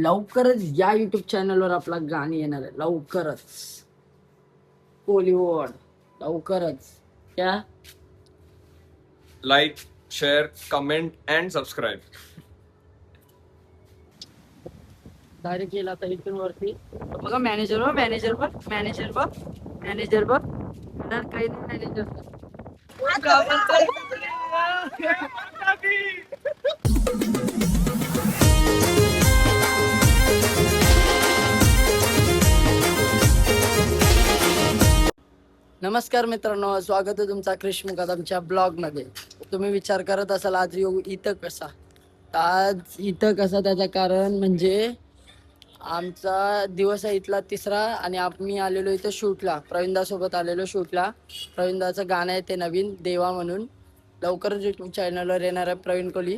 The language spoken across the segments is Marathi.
लवकरच या युट्यूब चॅनलवर आपला गाणी येणार आहे. लवकरच कोलीवुड लवकरच. क्या like, share, comment, and subscribe. Direct केला तर इथून वरती बघा. मॅनेजर बघ, मॅनेजर बघ, मॅनेजर बघ, मॅनेजर बघ. काही नाही मॅनेजर. नमस्कार मित्रांनो, स्वागत आहे तुमचा क्रिश मुकादमच्या ब्लॉगमध्ये. तुम्ही विचार करत असाल आज इथं कसा. तर आज इथं कसा त्याचं कारण म्हणजे आमचा दिवस आहे इथला तिसरा आणि आम्ही आलेलो इथं शूटला. प्रवीणदासोबत आलेलो शूटला. प्रवीणदाचं गाणं आहे ते नवीन देवा म्हणून. लवकरच यूट्यूब चॅनलवर येणार आहे प्रवीण कोहली.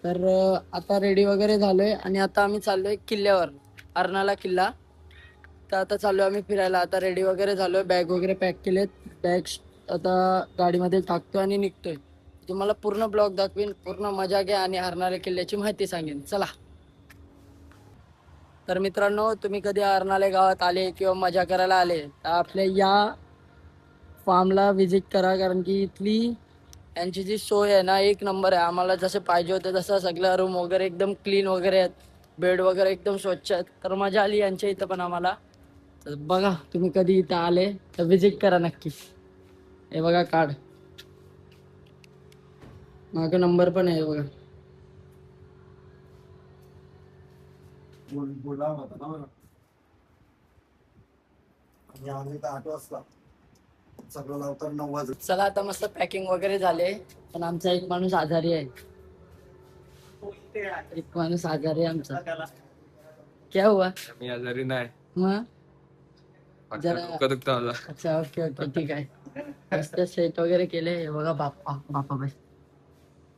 तर आता रेडी वगैरे झालोय आणि आता आम्ही चाललोय किल्ल्यावर, अर्नाळा किल्ला. तर आता चाललोय आम्ही फिरायला. आता रेडी वगैरे झालोय, बॅग वगैरे पॅक केलेत. बॅग आता गाडीमध्ये टाकतो आणि निघतोय. तुम्हाला पूर्ण ब्लॉग दाखवीन, पूर्ण मजा घ्या आणि अर्नाळा किल्ल्याची माहिती सांगेन. चला. तर मित्रांनो, तुम्ही कधी अर्नाळे गावात आले किंवा मजा करायला आले तर आपल्या या फार्मला व्हिजिट करा. कारण की इथली यांची जी सोय आहे ना, एक नंबर आहे. आम्हाला जसे पाहिजे होते तसं सगळं रूम वगैरे एकदम क्लीन वगैरे आहेत. बेड वगैरे एकदम स्वच्छ आहेत. तर मजा आली यांच्या इथं पण आम्हाला. तर बघा, तुम्ही कधी इथं आले तर व्हिजिट करा नक्की. हे बघा कार्ड, माझा नंबर पण आहे बघा. चला आता मस्त पॅकिंग वगैरे झाले. पण आमचा एक माणूस आजारी आहे. एक माणूस आजारी आहे आमचा. क्या हुआ? मी आजारी नाही, मग जरा डोकं दुखतं मला. अच्छा, ओके ओके, ठीक आहे. मस्त सेट वगैरे केले. हे बघा बाप्पा बाप्पा बस.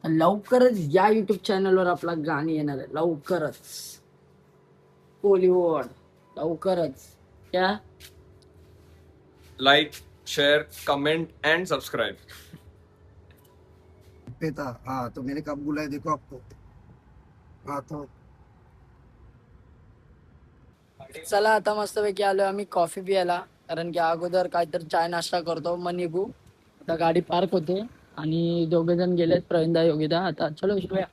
लवकरच या युट्यूब चॅनलवर आपला गाणी येणार आहे. लवकरच कोलीवुड लवकरच. क्या Like, share, comment, and subscribe. पेता हाँ तो मैंने कब बुलाया देखो आपको. हाँ तो चला आता मस्तपैकी आलो आम्ही कॉफी प्यायला. कारण की अगोदर काहीतरी चाय नाश्ता करतो, मग निघू. आता गाडी पार्क होते आणि दोघे जण गेलेत, प्रवीणदा योगीदा. आता चलो शिकूया.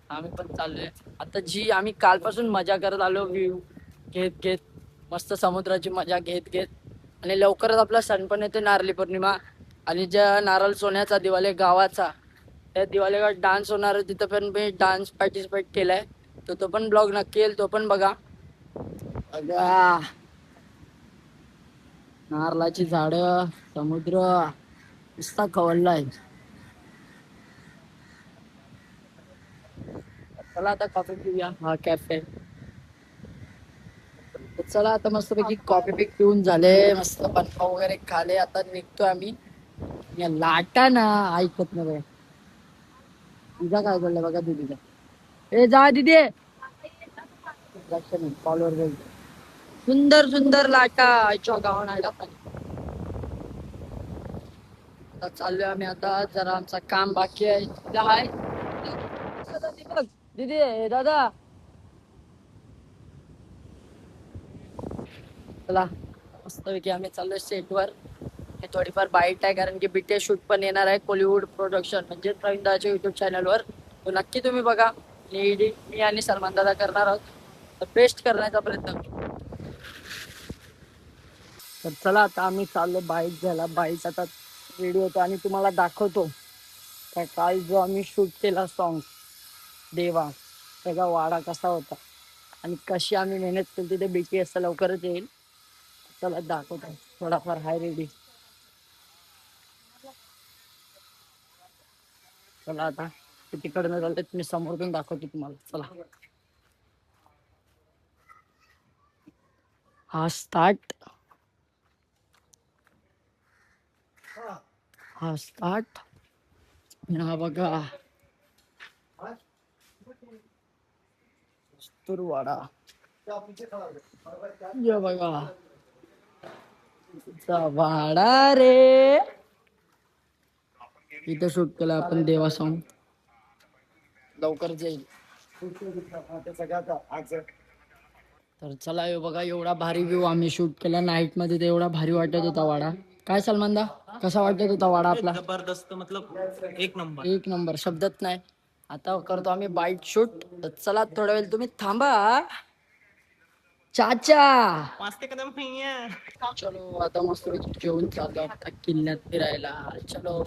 आम्ही पण चाललोय आता. जी आम्ही कालपासून मजा करत आलो, व्ह्यू घेत घेत, मस्त समुद्राची मजा घेत घेत. आणि लवकरच आपला सण पण येतो, नारळी पौर्णिमा. आणि ज्या नारळ सोन्याचा दिवाळी गावाचा, त्या दिवाळीला डान्स होणार आहे. तिथं पण मी डान्स पार्टिसिपेट केलाय. तो पण ब्लॉग नक्की येईल, तो पण बघा. बघा नारळाची झाड, समुद्र नुसता खवळलाय. चला आता कॉफी पिऊया. हा कॅफे. चला आता मस्तपैकी कॉफी पिऊन झाले, मस्त बर्फ वगैरे खाले. आता निघतोय आम्ही. या लाटा ना ऐकत नाही. तुझा काय बोललं बघा दीदीला. ए जा दीदी. फॉलोअर सुंदर सुंदर लाटा आईच्या गावाला. आता चाललोय आम्ही. आता जरा आमचं काम बाकी आहे. दीदी दादा चला मस्तपैकी आम्ही चाललोय सेटवर. हे थोडीफार बाईट आहे कारण की बीटीएस शूट पण येणार आहे कोलीवुड प्रोडक्शन म्हणजे प्रवीणदाच्या युट्यूब चॅनलवर. तो नक्की तुम्ही बघा. मी आणि सलमान दादा करणार आहोत. तर बेस्ट करण्याचा प्रयत्न करू. तर चला आता आम्ही चाललो बाईक घ्यायला. बाईक आता रेडी होतो आणि तुम्हाला दाखवतो का काल जो आम्ही शूट केला सॉन्ग देवा, त्याचा वाडा कसा होता आणि कशी आम्ही मेहनत केली. ते बीटीएस लवकरच येईल. चला दाखवतो. थोडाफार हाय रेडी. चला आता तिकडनं चालते, तुम्ही समोरून दाखवतो तुम्हाला. चला हा स्टार्ट. हा स्टार्ट. हा बघा वाडा. ये बघा वाडा रे. इथं शूट केलं आपण देवा सॉन्ग. लवकर जाईल. तर चला हे बघा एवढा भारी व्ह्यू आम्ही शूट केला नाईट मध्ये, ते एवढा भारी वाटत होता वाडा. काय सलमानदा, कसा वाटत होता वाडा आपला? जबरदस्त, मतलब एक नंबर. एक नंबर, शब्दच नाही. आता करतो आम्ही बाईट शूट. तर चला थोडा वेळ तुम्ही थांबा चाचा. वाजते कदम भैया. चलो आता मस्त जेवून चाललो आता किल्ल्यात फिरायला. चलो.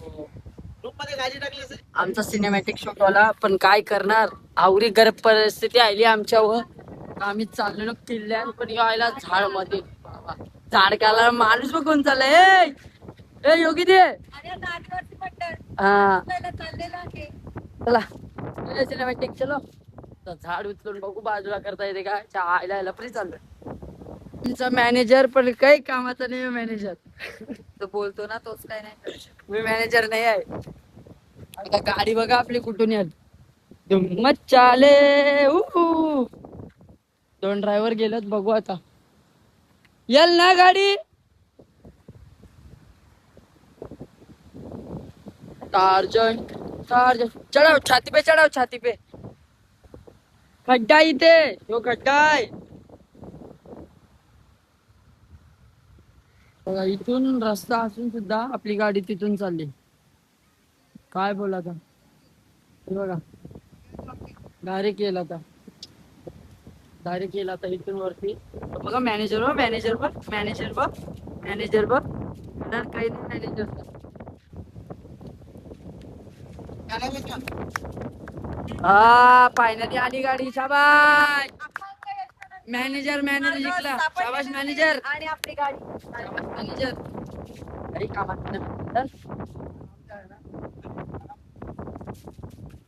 ग्रुप मध्ये गाडी टाकली असेल. आमचा सिनेमॅटिक शूट वाला, पण काय करणार, आवरी गरज परिस्थिती आली आमच्यावर. आम्ही चाललेलो किल्ल्यात, पण यायला झाड मध्ये झाड काला माणूस बघून चाललाय. ए योगी दे. हा चला सिनेमॅटिक चलो. तर झाड उचलून बघू बाजूला करता येते का. आयला लपरी चाललोय. तुमचा मॅनेजर पण काही कामाचा नाही. मॅनेजर तो बोलतो ना, तोच काय नाही. मी मॅनेजर नाही आहे. आता गाडी बघा आपली कुठून येत. चाले. दोन ड्रायव्हर गेलेत, बघू आता येल ना गाडी. टार्जन टार्जन चढाव छाती पे, चढाव छाती पे. खड्डा इथे, तो खड्डा आहे बघा. इथून रस्ता असून सुद्धा आपली गाडी तिथून चालली. काय बोला आता. हे बघा डायरेक्ट येईल आता, डायरेक्ट येईल आता इथून वरती. बघा मॅनेजर बघ, मॅनेजर बघ, मॅनेजर बघ, मॅनेजर बघ. काही नाही मॅनेजर. हा फायनली आली गाडी. शाबाश मॅनेजर, मॅनेजर जिंकला. शाबाश मॅनेजर. आणि आपली गाडी शाबाश मॅनेजर. काही कामात नाही.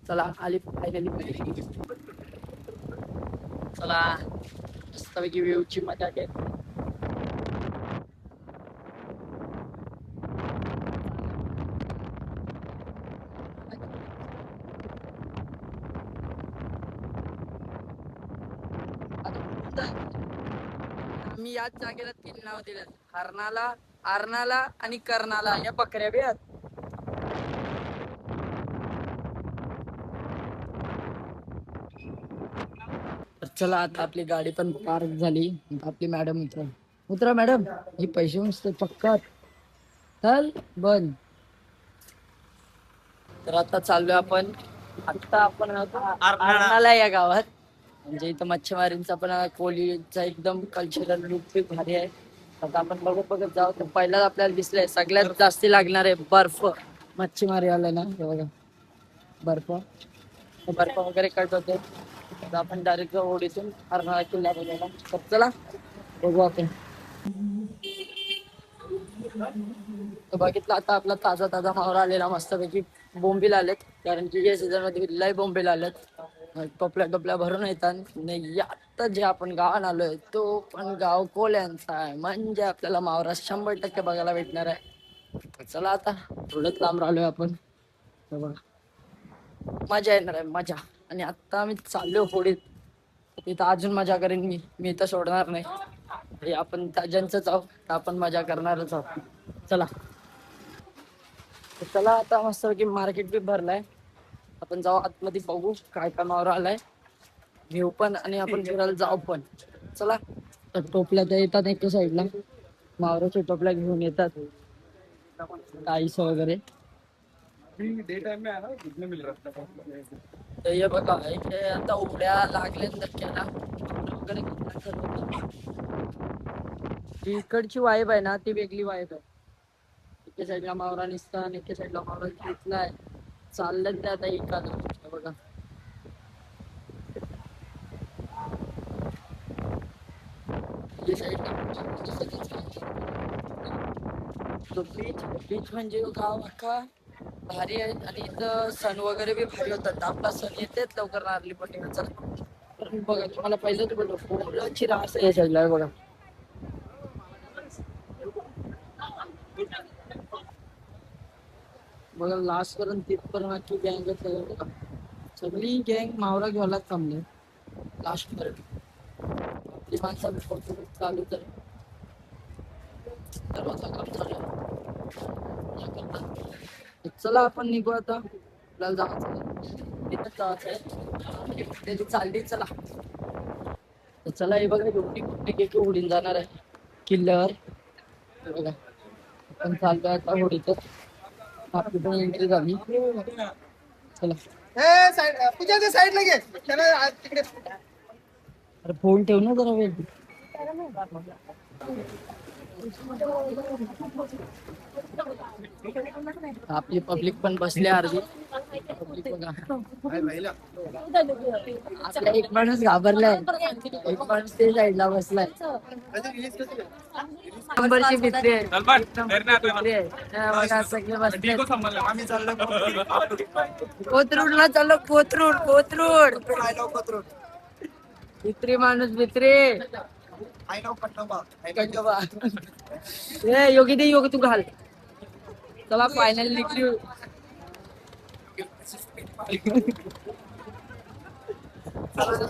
चला आली फायनली. चला मस्तपैकी व्ह्यूची मजा घे. आम्ही याच जागेला 3 नाव दिलेत. हरणाला, अर्नाला आणि कर्णाला. या बकऱ्या बी आहेत. तर चला आता आपली गाडी पण पार्क झाली. आपली मॅडम उतरा, उतरा मॅडम. ही पैसे मस्त पक्का चल बंद. तर आता चाललोय आपण. आता आपण अर्नाला या गावात. म्हणजे इथं मच्छीमारींचा पण कोळीचा एकदम कल्चरल लुक भारी आहे. आता आपण बघत बघत जाऊ. तर पहिलाच आपल्याला दिसलंय सगळ्यात जास्ती लागणार आहे बर्फ. मच्छीमारी आलाय ना, हे बघा बर्फ. बर्फ वगैरे कट होते. तर आपण डायरेक्ट जाऊ ओढीतून अर्नाळा किल्ला बघायला. तर चला बघू आपण. तर बघितलं आता आपला ताजा ताजा मावरा आलेला मस्तपैकी. बोंबील आलेत, कारण की या सीझन मध्ये लय बोंबील आलेत. टोपल्या टोपल्या भरून येतात. नाही आता जे आपण गावात आलोय तो पण गाव कोल्यांचा आहे. म्हणजे आपल्याला मावरा 100% बघायला भेटणार आहे. चला आता थोडंच लांब राहिलोय आपण. मजा येणार आहे मजा. आणि आता आम्ही चाललो होडीत. तिथं अजून मजा करेन मी तर सोडणार नाही. आपण ज्यांचं जाऊ तर आपण मजा करणारच आहोत. चला चला आता मस्त की मार्केट बी भरलाय. आपण जाऊ आतमध्ये बघू काय काय मावरा आलाय. घेऊ पण आणि आपण फिरायला जाऊ पण. चला. तर टोपल्या त्या येतात एका साईडला. मावराच्या टोपल्या घेऊन येतात आईस वगैरे. डे टाइम में आना कितने मिल रहा था. तर हे बघा इथे आता उड्या लागल्यात धक्क्याला वगैरे. जी इकडची वाईब आहे ना ती वेगळी वाईब आहे. एके साईडला मावरा निसता आणि एके साईडला मावरा घेतलाय. चाललं ते आता एकाला. बघा तो बीच, बीच म्हणजे गाव अख्खा भारी आहे. आणि इथं सण वगैरे बी भारी होतात. आपला सण येतेच लवकर नारळी पौर्णिमेचा. बघा तुम्हाला पहिलं बोलतो फुलाची रास आहे सगळ्या. बघा बघा लास्ट पर्यंत तिथपर्यंत आखी गँगच आहे. बघा सगळी गँग मावरा घ्यायला थांबले लास्ट पर्यंत. आपली माणसं चालू तर दरवाजा काम झालं. चला आपण निघू आता. आपल्याला जायचं चालली. चला चला हे बघा एवढी मोठी केक उडून जाणार आहे किल्ल्यावर. हे बघा आपण चाललोय आता होडीत. आपली पण एंट्री झाली. चला साईडला घे त्याला तिकडे. अरे फोन ठेव ना जरा वेळ. आपली पब्लिक पण बसली अर्धी. पब्लिक बघा. आपला एक माणूस घाबरलाय. एक माणूस ते साईडला बसलाय. नंबरची भित्री आहे. भित्री आहे. बघा सगळे बसले. कोथरूडला चाललो. कोथरूड. भित्री माणूस भित्री. ए योगी तू घाल. चला फायनल निघली.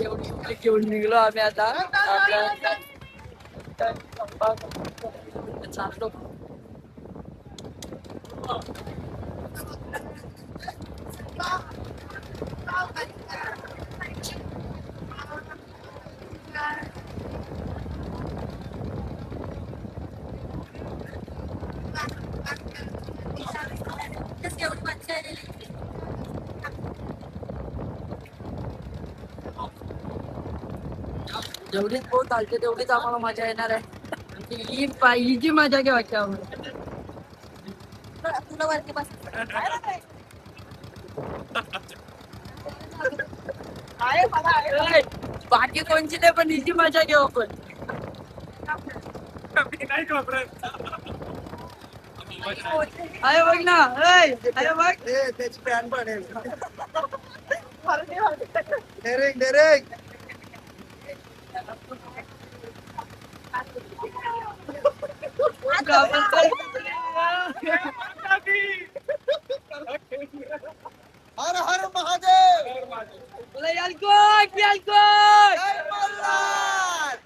एवढी घेऊन निघलो आम्ही आता. चाललो. जेवढीच पोत चालते तेवढीच आम्हाला मजा येणार आहे. ही जी मजा घ्यायची आम्हाला. बाकी कोणची नाही पण हिची मजा घेऊ आपण. अरे बघ ना. अरे बघ त्याची पॅन पडेल. डायरेक्ट हर हर महादेव. यालकोट. जय मल्हार.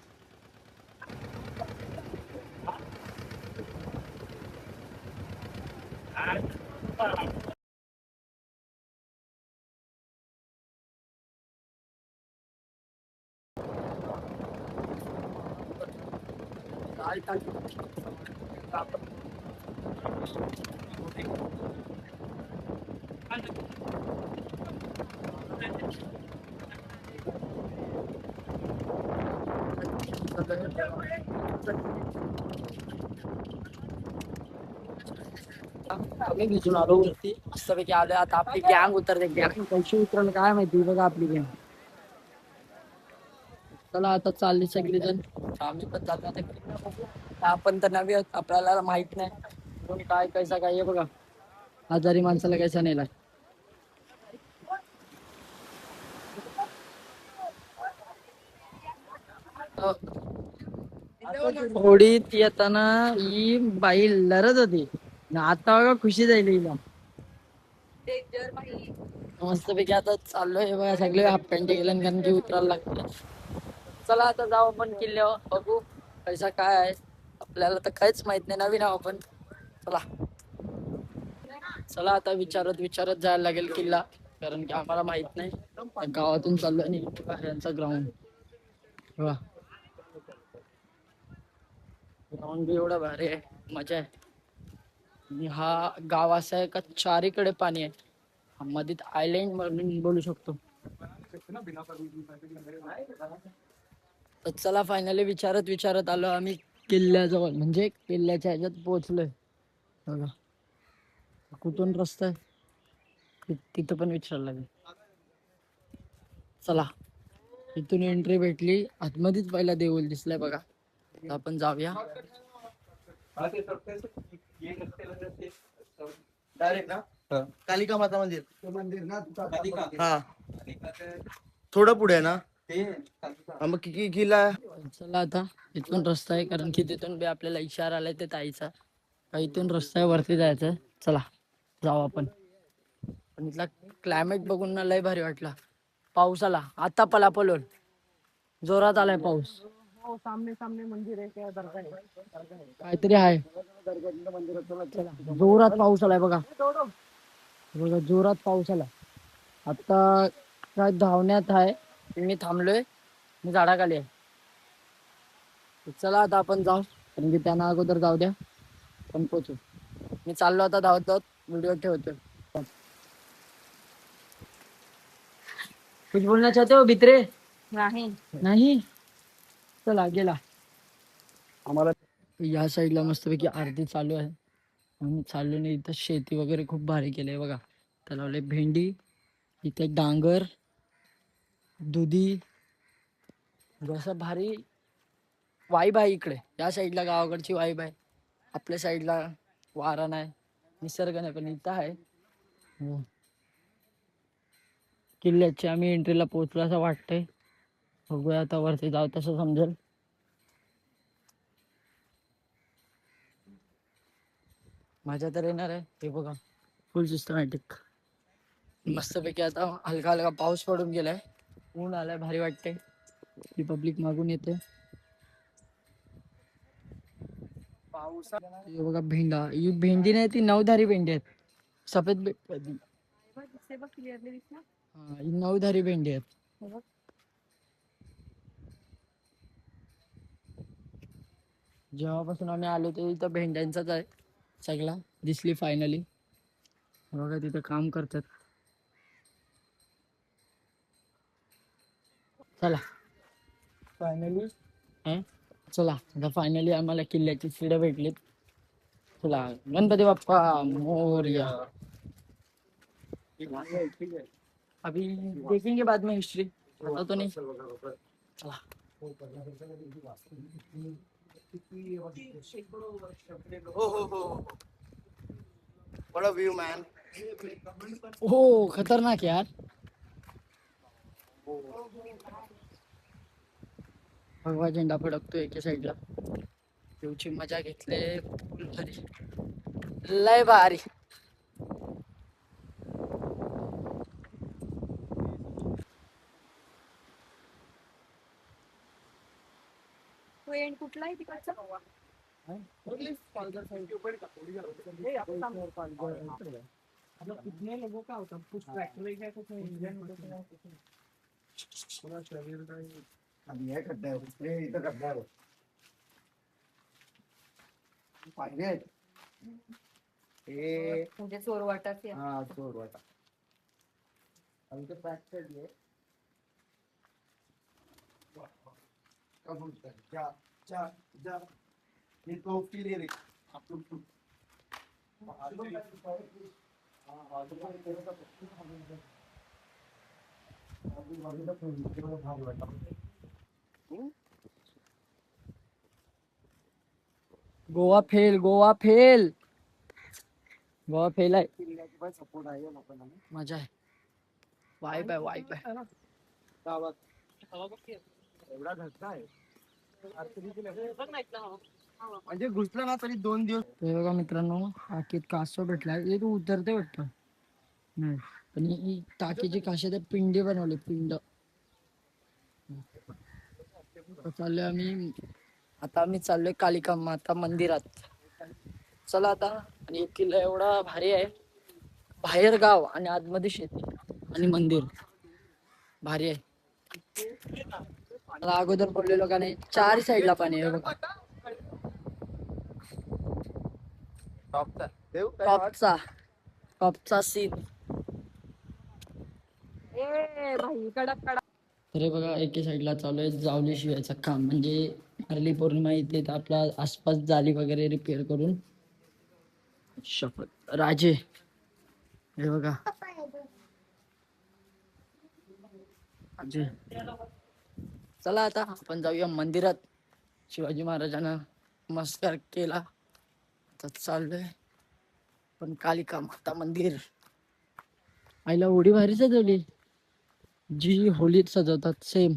आम्ही भिजून आलो वरती. मस्तपैकी आलो. आता आपली गँग उतरते. गँग कशी उतरलं काय माहिती. बघा आपली गँग. चला आता चालली सगळीजण. आम्ही पण जातो आता. आपण तर नवी आहोत. आपल्याला माहित नाही कोण काय कैसा काय. हे बघा आजारी माणसाला कैसा नेलाय. होडीत येताना ही बाई लढत होती. आता बघा खुशी जाईल हिला. मस्तपैकी आता चाललोय. बघा सगळे हाफ पॅन्ट गेले कारण की उतरायला लागतं. चला आता जाऊ आपण किल्ल्यावर. बघू पैसा काय आहे. आपल्याला तर काहीच माहित नाही. नवीन आहो आपण. चला आता विचारत जायला लागेल किल्ला. कारण की आम्हाला माहित नाही. गावातून चाललोय आणि यांचा ग्राउंड. ग्राउंड बी एवढा भारी आहे. मजा आहे. आणि हा गाव असा आहे का चारीकडे पाणी आहे. मध्ये आयलँड म्हणून बोलू शकतो. तर चला फायनली विचारत आलो आम्ही किल्ल्याजवळ. म्हणजे किल्ल्याच्या ह्याच्यात पोहोचलोय. बघा कुठून रस्ता आहे तिथं पण विचारायला लागेल. चला इथून एंट्री भेटली. आतमध्येच पहिला देऊळ दिसलाय बघा. आपण जाऊया. डायरेक्ट ना कालिका माता मंदिर. मंदिर ना हा थोडं पुढे आहे ना. मग किल्ला. चला आता इथून रस्ता आहे कारण की तिथून बी आपल्याला इशारा आलाय ते ताईचा. इथून रस्ता आहे वरती जायचं. चला जाऊ आपण. पण इथला क्लायमेट बघून ना लय भारी वाटला. पाऊस आला आता पलापलोल. जोरात आलाय पाऊस. सामने मंदिर आहे. काहीतरी आहे. जोरात पाऊस आलाय बघा. जोरात पाऊस आला. आता काय धावण्यात आहे. मी थांबलोय. मी झाडाखाली आहे. तर चला आता आपण जाऊ, कारण की त्यांना अगोदर जाऊ द्या, पण पोचू. मी चाललो आता धावत धावत, व्हिडिओ ठेवतो. कुछ बोलना चाहते हो भित्रे? नाही. नाही. चला गेला. आम्हाला या साईडला मस्तपैकी आरती चालू आहे. आम्ही चाललो नाही, इथं शेती वगैरे खूप भारी केलंय बघा. त्याला लावले भेंडी, इथे डांगर, दुधी, जसं भारी वाईब आहे इकडे. या साईडला गावाकडची वाईब आहे. आपल्या साईडला वारा नाही, निसर्ग नाही, पण इथं आहे. हो. किल्ल्याची आम्ही एंट्रीला पोहोचलो असं वाटतंय. बघूया आता वरती जाऊ तसं समजेल. मजा तर येणार आहे. हे बघा फुल सिस्टमॅटिक मस्तपैकी. आता हलका हलका पाऊस पडून गेलाय, ऊन आलाय, भारी वाटते. रिपब्लिक मागून येते. पाऊस हे बघा भेंडा, ही भेंडी नाही ती नवधारी भेंडी आहेत. सफेद हा, ही नवधारी भेंडी आहेत. जेव्हापासून आम्ही आलो ते इथं भेंड्यांचाच आहे सगळा. दिसली फायनली. बघा तिथं काम करतात. चला फायनली चला आता फायनली आम्हाला किल्ल्याची सीडं भेटलीत. चला गणपती बाप्पा मोरया. अभी देखेंगे बाद में हिस्ट्री, पता तो नहीं. चला बड़ा व्यू मैन. हो खतरनाक यार. भगवा झेंडा फडकतो एका साईडला. देवची मजा घेतले फुल भारी, लय भारी. एंड कुठला आहे तिकडचा? कितने लोगों का होता कुछ ट्रैक्टर है कुछ इंजन होता पूरा शरीर का ही अभी है खड्डा है, ये इधर खड्डा है. पाहिजे हे. म्हणजे चोरवाटाची आहे. हा चोर वाटा. अभी तो फ्रैक्चर है. कब उठता है? जा जा जा. ये तो के लिए रे. आप लोग Goa fail, Goa fail, Goa fail आहे. सपोर्ट आहे लोकांना. मजा आहे, वाईब आहे, वाईब आहे. एवढा घटना आहे म्हणजे घुसलं ना तरी 2 दिवस. ते बघा मित्रांनो, टाकीत कासव भेटलाय. हे तू उतरते वाटतं. नाही पण ही टाकीची काशी ते पिंडी बनवली, पिंड. चाललोय आम्ही आता. आम्ही चाललोय कालिका माता मंदिरात. चला आता. आणि एक किल्ला एवढा भारी आहे, बाहेर गाव आणि आतमध्ये शेती आणि मंदिर भारी आहे. मला अगोदर बोललेलो का नाही, 4 साईडला पाणी आहे बघा. टॉपचा टॉपचा सीन. ए भाई कडक कडक. तर हे बघा एके साईडला चालू आहे जावली शिवायचं काम. म्हणजे हरली पौर्णिमा येते तर आपला आसपास जाली वगैरे रिपेअर करून. शपथ राजे. हे बघा राजे. चला आता आपण जाऊया मंदिरात. शिवाजी महाराजांना नमस्कार केला, आता चाललोय पण कालिका माता मंदिर. आईला उडी भारी सजवली, जी होलीत सजवतात सेम.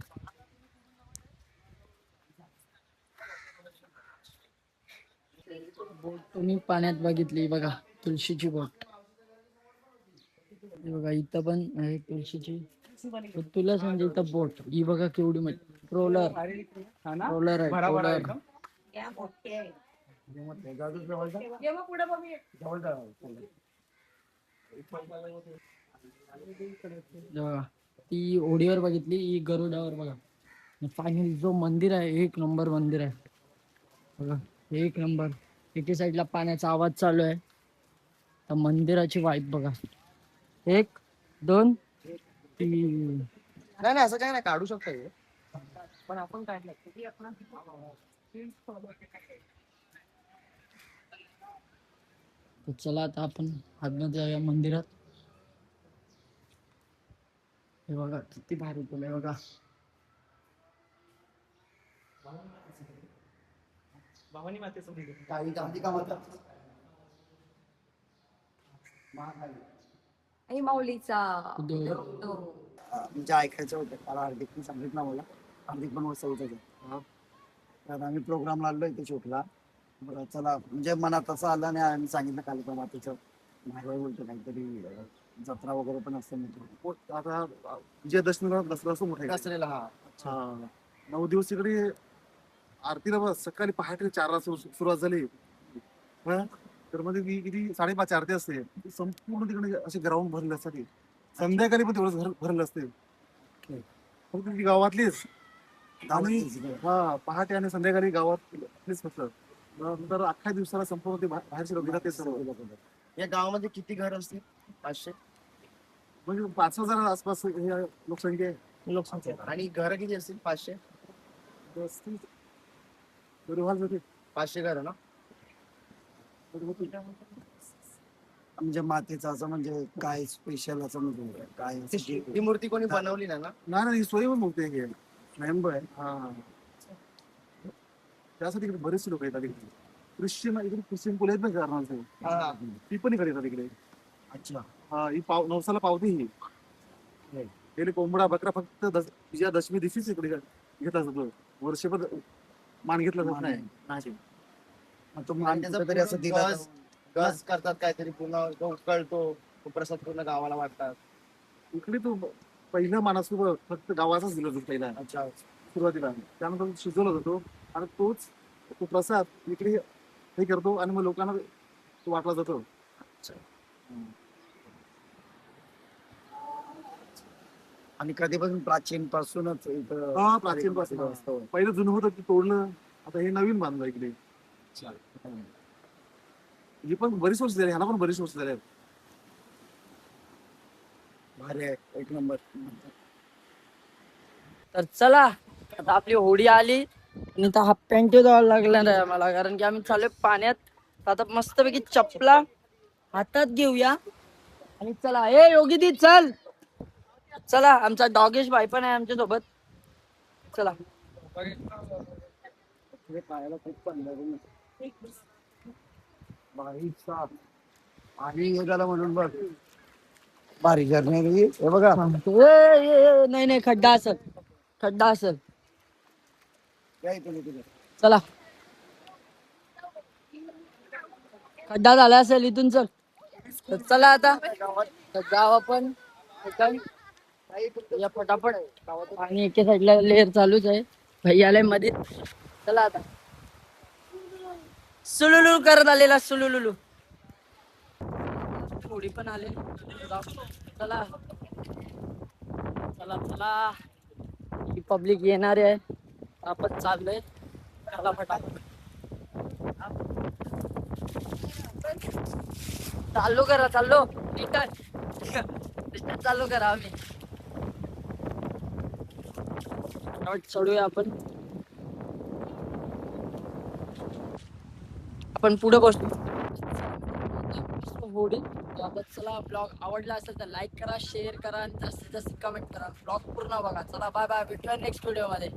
बोट तुम्ही पाण्यात बघितली बघा, तुळशीची बोट. हे बघा इथं पण आहे तुळशीची. तुला सांगते इथं बोट ही बघा केवढी मोठी. रोलर रोलर आहे, रोलर. या मोठी आहे. ये मग पुढे बघूया. बघा ती ओढीवर बघितली, ही गरुडावर बघा. फायनली जो मंदिर आहे, एक नंबर मंदिर आहे. बघा एक नंबर. एके साईडला पाण्याचा आवाज चालू आहे. तर मंदिराची वाईब बघा. 1 2 3. नाही नाही असं काय नाही काढू शकता हे. पण आपण काढलं. तर चला आता आपण आतमध्ये जाऊया मंदिरात. हे बघा किती भारी केलंय बघा. भवानी मातेचं मंदिर. काही गांधी का म्हणतात महाकाली. आई माऊलीचा म्हणजे ऐकायचं होतं मला हार्दिकने सांगितलं मला. हार्दिक पण वसवत तर आम्ही प्रोग्राम लागलो इथे शूटला. बरं चला म्हणजे मनात असं आलं आणि आम्ही सांगितलं कालिका मातेचं माझ्या बोलतो काहीतरी जत्रा वगैरे पण असते म्हणतो. आता विजयादशमीला दसरा असतो मोठा दसऱ्याला हा हा 9 दिवस इकडे आरतीला बस सकाळी पहाटे 4 ला सुरुवात झाली. हा तर मध्ये किती 5:30 आरती असते. ती संपूर्ण तिकडे असे ग्राउंड भरले असतात. संध्याकाळी पण तेवढंच भरलं असते. फक्त ती गावातलीच आणि हा पहाटे आणि संध्याकाळी गावातलीच फक्त. नंतर अख्ख्या दिवसाला संपूर्ण ते बाहेरचे लोक येतात ते सर्व. या गावामध्ये किती घर असतील 500 म्हणजे 5,000 आसपास हे लोकसंख्या आहे. लोकसंख्या आणि घर किती असतील 500 500 घर ना. म्हणजे मातेचं असं म्हणजे काय स्पेशल असं म्हणजे काय ही मूर्ती कोणी बनवली नाही ना. नाही स्वयं मूर्ती आहे हे. स्वयंभू आहे. हा त्यासाठी इकडे बरेचसे लोक येतात इकडे. ख्रिश्चन इकडे ख्रिश्चन पुले आहेत ना हा. ती पण इकडे येतात इकडे. अच्छा हा ही नवसाला पावती ही. गेले कोंबडा बकरा फक्त विजयादशमी दिवशीच इकडे घेतला जातो. वर्षभर मान घेतला जात नाही. तो मान कुठेतरी असं दिला गज करतात काहीतरी पूर्ण उकळतो तो प्रसाद पूर्ण गावाला वाटतात. इकडे तो पहिला मानसोबत फक्त गावाचाच दिला जातो पहिला अच्छा सुरुवातीला. त्यानंतर शिजवला जातो आणि तोच तो प्रसाद इकडे हे करतो आणि मग लोकांना तो वाटला जातो. आणि कधीपासून प्राचीन पासूनच हा प्राचीन पासून पहिलं जुनं होतं ते तोडलं. आता हे नवीन बांधलं इकडे. ही पण बरीच वर्ष झाली. ह्याला पण बरीच वर्ष झाली. भारी आहे एक नंबर. तर चला आता आपली होडी आली आणि आता हाफ पॅन्ट धुवायला लागला नाही आम्हाला कारण की आम्ही चालू पाण्यात. आता मस्तपैकी चपला हातात घेऊया आणि चला. ए योगी दी चल. चला आमचा डॉगेश भाई पण आहे आमच्या सोबत. चला पायाला खूप पण आणि झाला म्हणून बघ भारी जर्नी हे बघा. नाही नाही खड्डा असेल. खड्डा असेल. चला खड्डा झाला असेल इथून. चल तर चला आता गाव आपण या फटाफट. आणि एके साईडला लेअर चालूच आहे. भाई आलाय मध्ये. चला आता सुलुलू करत आलेला सुलुलुलू. थोडी पण आले. चला चला चला ही पब्लिक येणार आहे. आपण चाललोय. चला फटाफट चालू करा. चाललो चालू करा. आम्ही चढूया आपण पुढे बसतो. होडी. चला ब्लॉग आवडला असेल तर लाईक करा शेअर करा आणि जास्तीत जास्त कमेंट करा. ब्लॉग पूर्ण बघा. चला बाय बाय. भेटूया नेक्स्ट व्हिडिओ मध्ये.